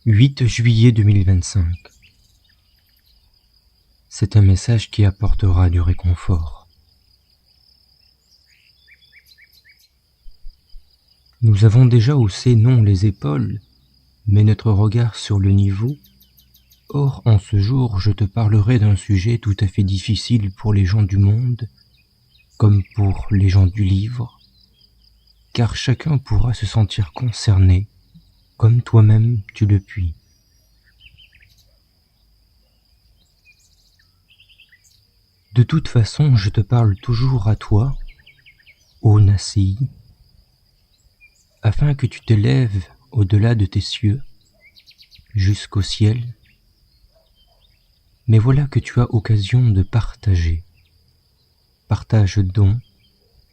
8 juillet 2025. C'est un message qui apportera du réconfort. Nous avons déjà haussé non les épaules, mais notre regard sur le niveau. Or, en ce jour, je te parlerai d'un sujet tout à fait difficile pour les gens du monde, comme pour les gens du livre, car chacun pourra se sentir concerné, comme toi-même tu le puis. De toute façon, je te parle toujours à toi, ô Nassi, afin que tu t'élèves au-delà de tes cieux, jusqu'au ciel. Mais voilà que tu as occasion de partager. Partage donc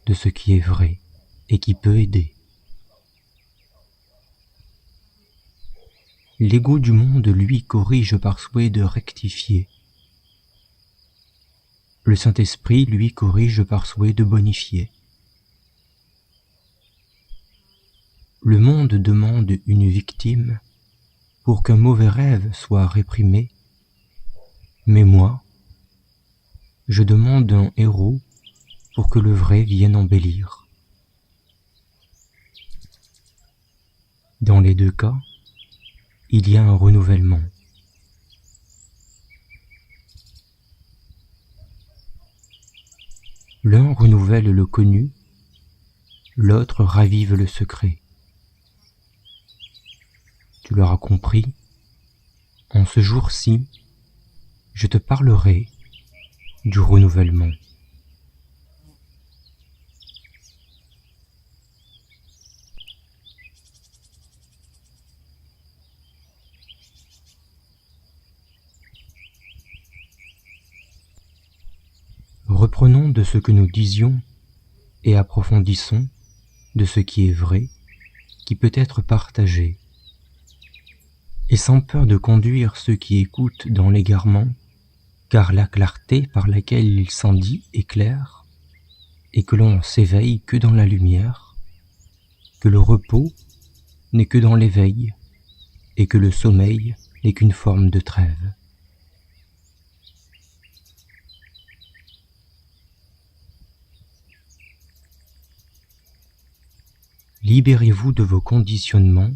de ce qui est vrai et qui peut aider. L'ego du monde, lui, corrige par souhait de rectifier. Le Saint-Esprit, lui, corrige par souhait de bonifier. Le monde demande une victime pour qu'un mauvais rêve soit réprimé, mais moi, je demande un héros pour que le vrai vienne embellir. Dans les deux cas, il y a un renouvellement. L'un renouvelle le connu, l'autre ravive le secret. Tu l'auras compris, en ce jour-ci, je te parlerai du renouvellement. Reprenons de ce que nous disions et approfondissons de ce qui est vrai, qui peut être partagé, et sans peur de conduire ceux qui écoutent dans l'égarement, car la clarté par laquelle il s'en dit est claire, et que l'on s'éveille que dans la lumière, que le repos n'est que dans l'éveil, et que le sommeil n'est qu'une forme de trêve. Libérez-vous de vos conditionnements,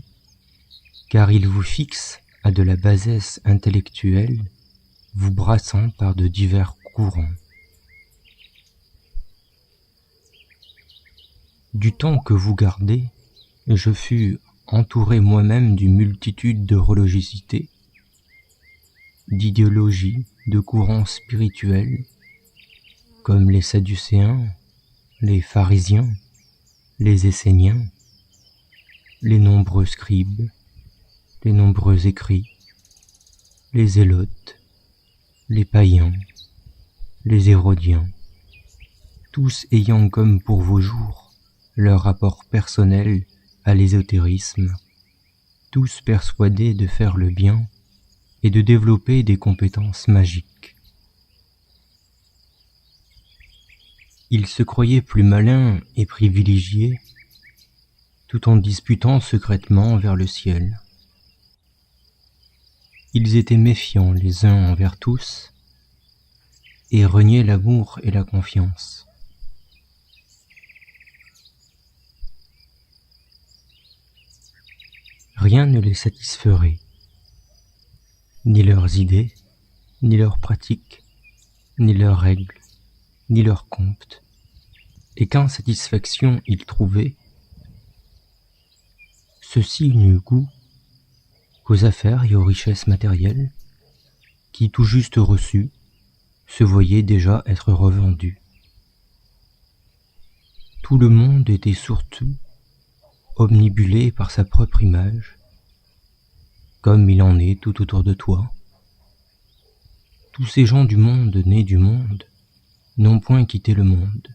car ils vous fixent à de la bassesse intellectuelle, vous brassant par de divers courants. Du temps que vous gardez, je fus entouré moi-même d'une multitude de religiosités, d'idéologies, de courants spirituels, comme les Sadducéens, les pharisiens, les Esséniens, les nombreux scribes, les nombreux écrits, les zélotes, les païens, les hérodiens, tous ayant comme pour vos jours leur rapport personnel à l'ésotérisme, tous persuadés de faire le bien et de développer des compétences magiques. Ils se croyaient plus malins et privilégiés, tout en disputant secrètement vers le ciel. Ils étaient méfiants les uns envers tous et reniaient l'amour et la confiance. Rien ne les satisferait, ni leurs idées, ni leurs pratiques, ni leurs règles, ni leurs comptes, et qu'insatisfaction ils trouvaient, ceux-ci n'eurent goût qu'aux affaires et aux richesses matérielles, qui, tout juste reçues, se voyaient déjà être revendues. Tout le monde était surtout omnibulé par sa propre image, comme il en est tout autour de toi. Tous ces gens du monde nés du monde n'ont point quitté le monde.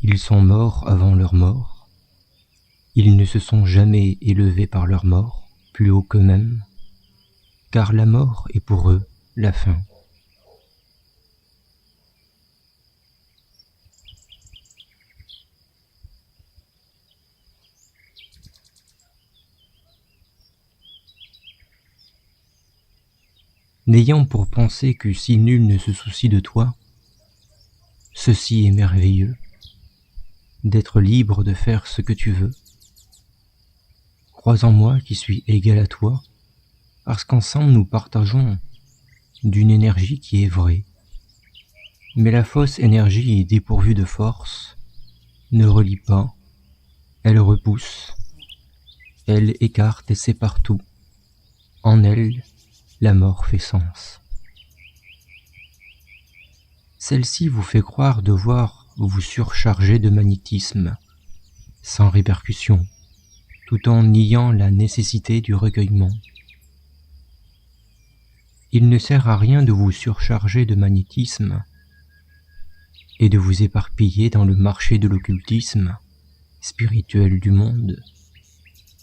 Ils sont morts avant leur mort. Ils ne se sont jamais élevés par leur mort plus haut qu'eux-mêmes, car la mort est pour eux la fin. n'ayant pour pensée que si nul ne se soucie de toi, ceci est merveilleux, d'être libre de faire ce que tu veux. Crois en moi qui suis égal à toi, parce qu'ensemble nous partageons d'une énergie qui est vraie. Mais la fausse énergie dépourvue de force ne relie pas, elle repousse, elle écarte et sépare tout. En elle, la mort fait sens. Celle-ci vous fait croire devoir vous surcharger de magnétisme, sans répercussion, tout en niant la nécessité du recueillement. Il ne sert à rien de vous surcharger de magnétisme et de vous éparpiller dans le marché de l'occultisme spirituel du monde,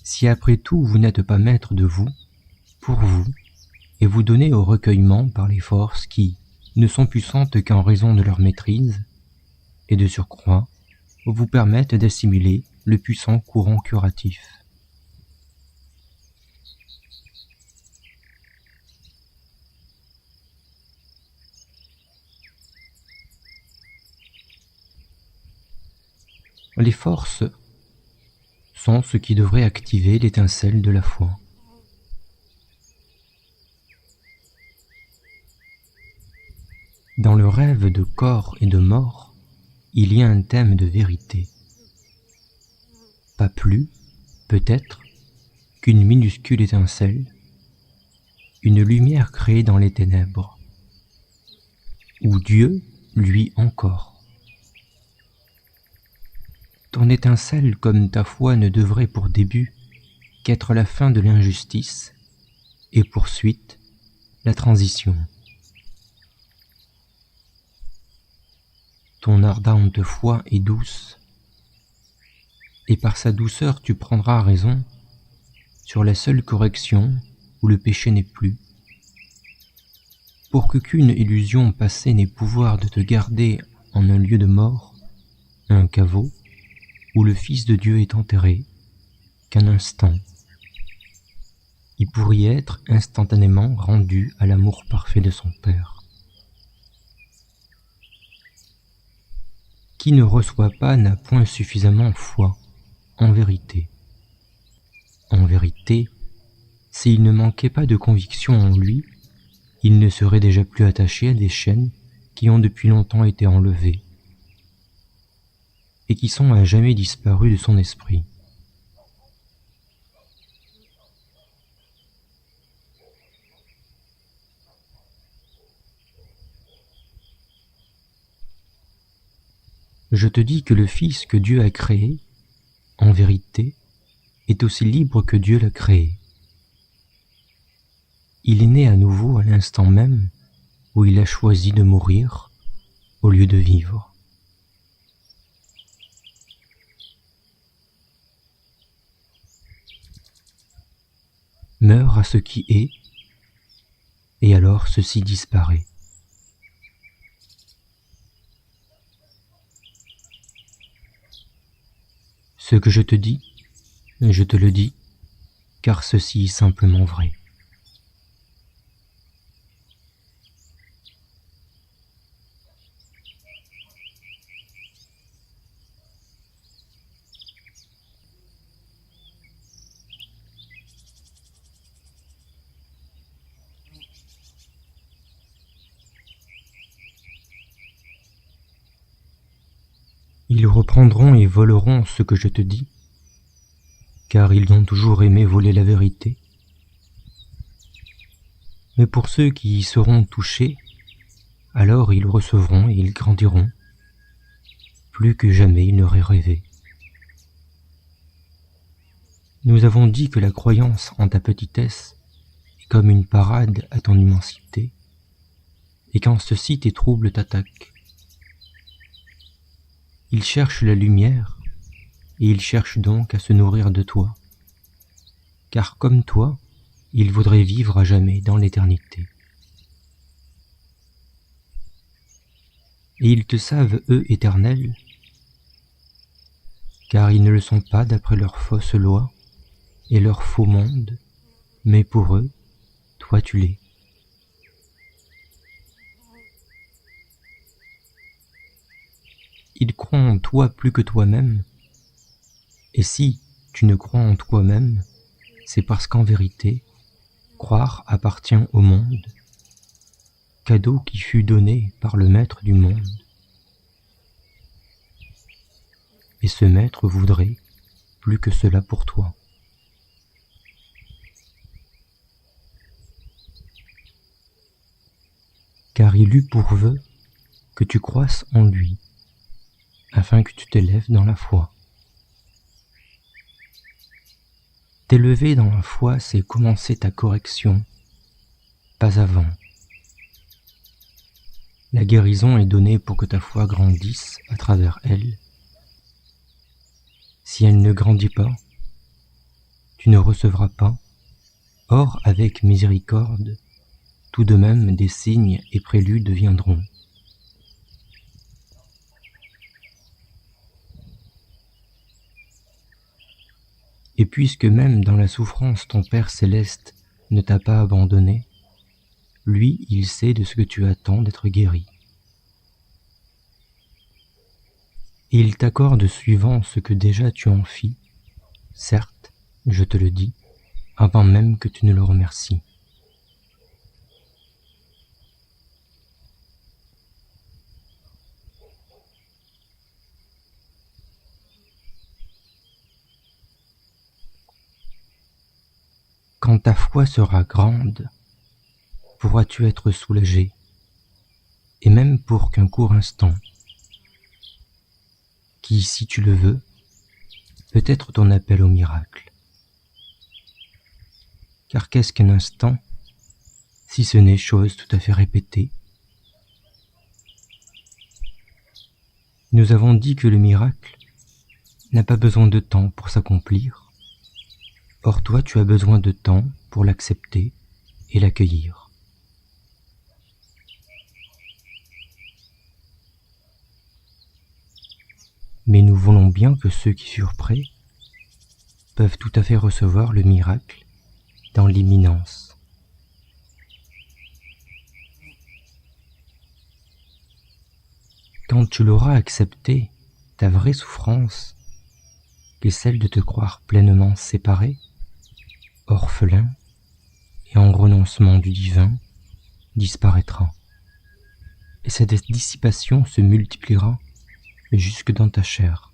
si après tout vous n'êtes pas maître de vous, pour vous, et vous donnez au recueillement par les forces qui ne sont puissantes qu'en raison de leur maîtrise, et de surcroît vous permettent d'assimiler le puissant courant curatif. Les forces sont ce qui devrait activer l'étincelle de la foi. Dans le rêve de corps et de mort, il y a un thème de vérité. Pas plus, peut-être, qu'une minuscule étincelle, une lumière créée dans les ténèbres, ou Dieu, lui encore. Ton étincelle comme ta foi ne devrait pour début qu'être la fin de l'injustice et pour suite la transition. Ton ardente foi est douce, et par sa douceur tu prendras raison sur la seule correction où le péché n'est plus, pour qu'aucune illusion passée n'ait pouvoir de te garder en un lieu de mort, un caveau, où le Fils de Dieu est enterré, qu'un instant. Il pourrait être instantanément rendu à l'amour parfait de son Père. Qui ne reçoit pas n'a point suffisamment foi, en vérité. En vérité, s'il ne manquait pas de conviction en lui, il ne serait déjà plus attaché à des chaînes qui ont depuis longtemps été enlevées et qui sont à jamais disparues de son esprit. Je te dis que le Fils que Dieu a créé, en vérité, est aussi libre que Dieu l'a créé. Il est né à nouveau à l'instant même où il a choisi de mourir au lieu de vivre. Meurt à ce qui est, et alors ceci disparaît. Ce que je te dis, je te le dis, car ceci est simplement vrai. Ils reprendront et voleront ce que je te dis, car ils ont toujours aimé voler la vérité. Mais pour ceux qui y seront touchés, alors ils recevront et ils grandiront, plus que jamais ils n'auraient rêvé. Nous avons dit que la croyance en ta petitesse est comme une parade à ton immensité, et quand ceci tes troubles t'attaquent. Ils cherchent la lumière, et ils cherchent donc à se nourrir de toi, car comme toi, ils voudraient vivre à jamais dans l'éternité. Et ils te savent, eux, éternels, car ils ne le sont pas d'après leurs fausses lois et leur faux monde, mais pour eux, toi tu l'es. il croit en toi plus que toi-même. Et si tu ne crois en toi-même, c'est parce qu'en vérité, croire appartient au monde, cadeau qui fut donné par le maître du monde. Et ce maître voudrait plus que cela pour toi. Car il eut pour vœu que tu croisses en lui, afin que tu t'élèves dans la foi. T'élever dans la foi, c'est commencer ta correction, pas avant. La guérison est donnée pour que ta foi grandisse à travers elle. Si elle ne grandit pas, tu ne recevras pas. Or, avec miséricorde, tout de même des signes et préludes viendront. Et puisque même dans la souffrance ton Père céleste ne t'a pas abandonné, lui, il sait de ce que tu attends d'être guéri. Et il t'accorde suivant ce que déjà tu en fis, certes, je te le dis, avant même que tu ne le remercies. Quand ta foi sera grande, pourras-tu être soulagé, et même pour qu'un court instant, qui, si tu le veux, peut être ton appel au miracle. Car qu'est-ce qu'un instant, si ce n'est chose tout à fait répétée? Nous avons dit que le miracle n'a pas besoin de temps pour s'accomplir. Or toi, tu as besoin de temps pour l'accepter et l'accueillir. Mais nous voulons bien que ceux qui furent prêts peuvent tout à fait recevoir le miracle dans l'imminence. Quand tu l'auras accepté, ta vraie souffrance, qui est celle de te croire pleinement séparé, orphelin et en renoncement du divin, disparaîtra. Et cette dissipation se multipliera jusque dans ta chair.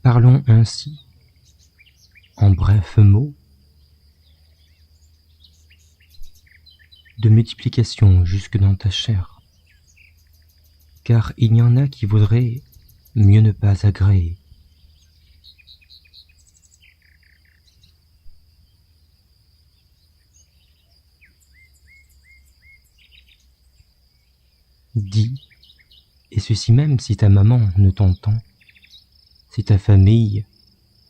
Parlons ainsi, en brefs mots, de multiplication jusque dans ta chair, car il y en a qui voudraient mieux ne pas agréer. Dis, et ceci même si ta maman ne t'entend, si ta famille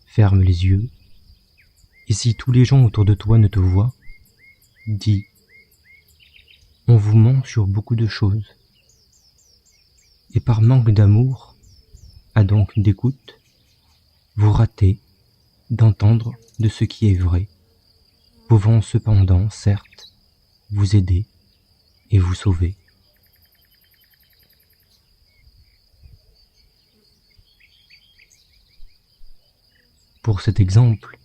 ferme les yeux, et si tous les gens autour de toi ne te voient, dis, on vous ment sur beaucoup de choses, et par manque d'amour, donc d'écoute, vous ratez d'entendre de ce qui est vrai, pouvant cependant, certes, vous aider et vous sauver. Pour cet exemple,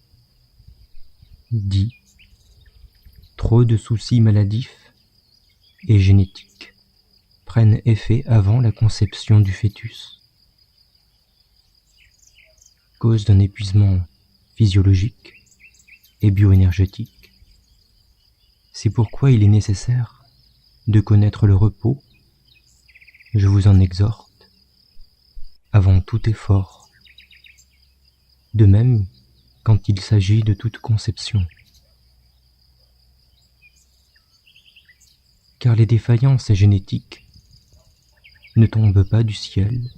dit trop de soucis maladifs et génétiques prennent effet avant la conception du fœtus, cause d'un épuisement physiologique et bioénergétique. C'est pourquoi il est nécessaire de connaître le repos, je vous en exhorte, avant tout effort. De même quand il s'agit de toute conception. Car les défaillances génétiques ne tombent pas du ciel,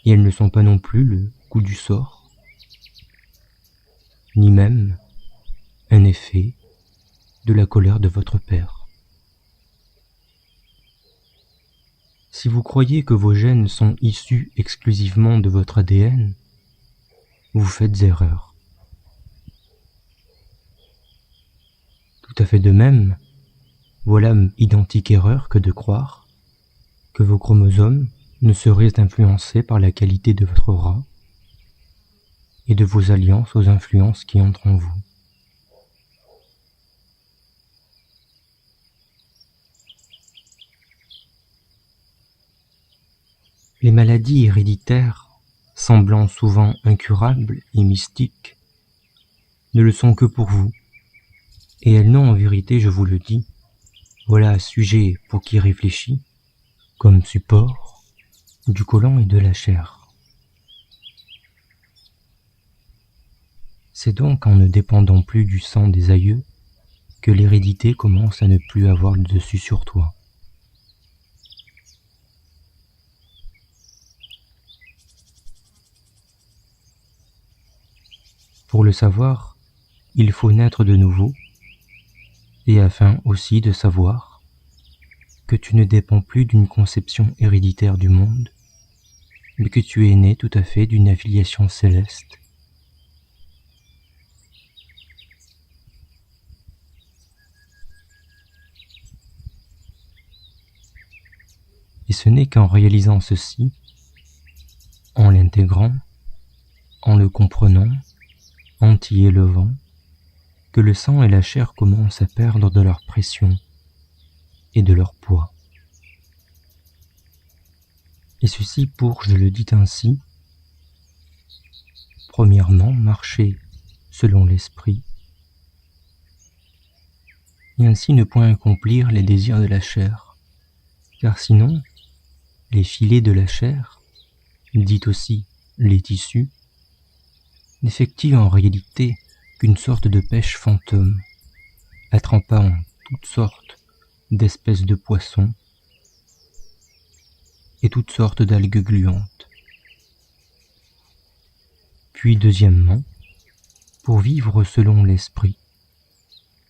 et elles ne sont pas non plus le coup du sort, ni même un effet de la colère de votre père. Si vous croyez que vos gènes sont issus exclusivement de votre ADN, vous faites erreur. Tout à fait de même, Voilà identique erreur que de croire que vos chromosomes ne seraient influencés par la qualité de votre aura et de vos alliances aux influences qui entrent en vous. Les maladies héréditaires, semblant souvent incurables et mystiques, ne le sont que pour vous, et elles n'ont en vérité, je vous le dis, voilà un sujet pour qui réfléchit, comme support du collant et de la chair. C'est donc en ne dépendant plus du sang des aïeux que l'hérédité commence à ne plus avoir le dessus sur toi. Pour le savoir, il faut naître de nouveau, et afin aussi de savoir que tu ne dépends plus d'une conception héréditaire du monde, mais que tu es né tout à fait d'une affiliation céleste. Et ce n'est qu'en réalisant ceci, en l'intégrant, en le comprenant, en t'y élevant, que le sang et la chair commencent à perdre de leur pression et de leur poids. Et ceci pour, je le dis ainsi, premièrement, marcher selon l'esprit, et ainsi ne point accomplir les désirs de la chair, car sinon, les filets de la chair, dit aussi les tissus, n'effectuent en réalité qu'une sorte de pêche fantôme, attrapant toutes sortes d'espèces de poissons et toutes sortes d'algues gluantes. Puis deuxièmement, pour vivre selon l'esprit,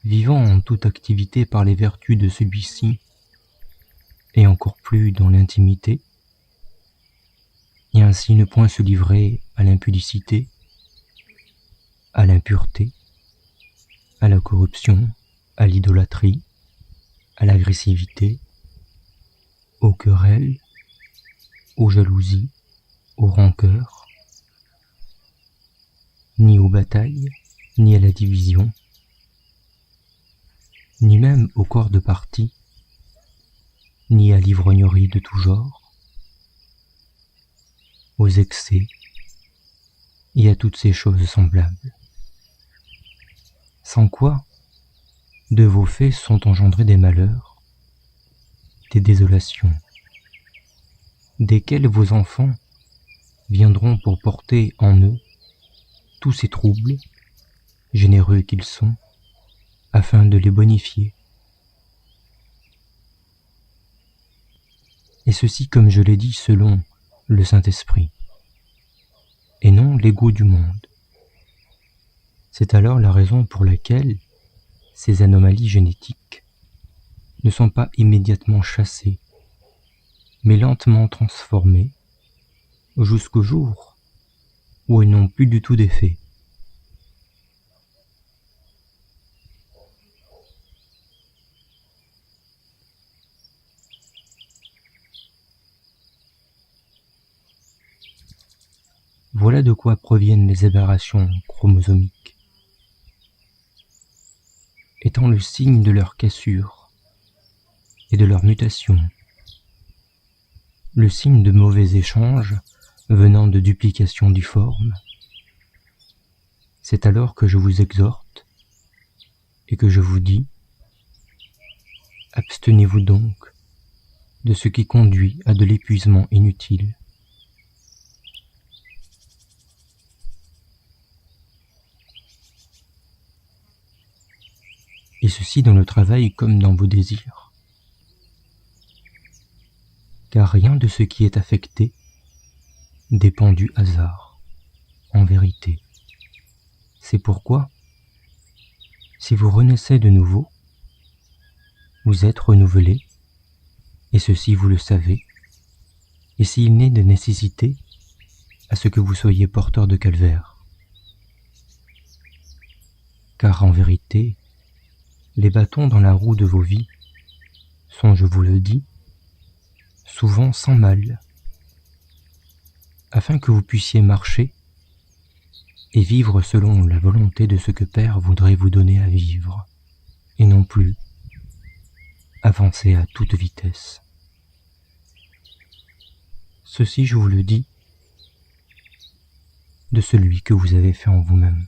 vivant en toute activité par les vertus de celui-ci, et encore plus dans l'intimité, et ainsi ne point se livrer à l'impudicité, à l'impureté, à la corruption, à l'idolâtrie, à l'agressivité, aux querelles, aux jalousies, aux rancœurs, ni aux batailles, ni à la division, ni même au corps de parti, ni à l'ivrognerie de tout genre, aux excès et à toutes ces choses semblables. Sans quoi, de vos faits sont engendrés des malheurs, des désolations, desquels vos enfants viendront pour porter en eux tous ces troubles, généreux qu'ils sont, afin de les bonifier. Et ceci, comme je l'ai dit, selon le Saint-Esprit, et non l'ego du monde. C'est alors la raison pour laquelle ces anomalies génétiques ne sont pas immédiatement chassées, mais lentement transformées, jusqu'au jour où elles n'ont plus du tout d'effet. Voilà de quoi proviennent les aberrations chromosomiques, étant le signe de leur cassure et de leur mutation, le signe de mauvais échanges venant de duplication difforme. C'est alors que je vous exhorte et que je vous dis, abstenez-vous donc de ce qui conduit à de l'épuisement inutile. Et ceci dans le travail comme dans vos désirs. Car rien de ce qui est affecté dépend du hasard, en vérité. C'est pourquoi, si vous renaissez de nouveau, vous êtes renouvelé, et ceci vous le savez, et s'il n'est de nécessité à ce que vous soyez porteur de calvaire. Car en vérité, les bâtons dans la roue de vos vies sont, je vous le dis, souvent sans mal, afin que vous puissiez marcher et vivre selon la volonté de ce que Père voudrait vous donner à vivre, et non plus avancer à toute vitesse. Ceci, je vous le dis, de celui que vous avez fait en vous-même.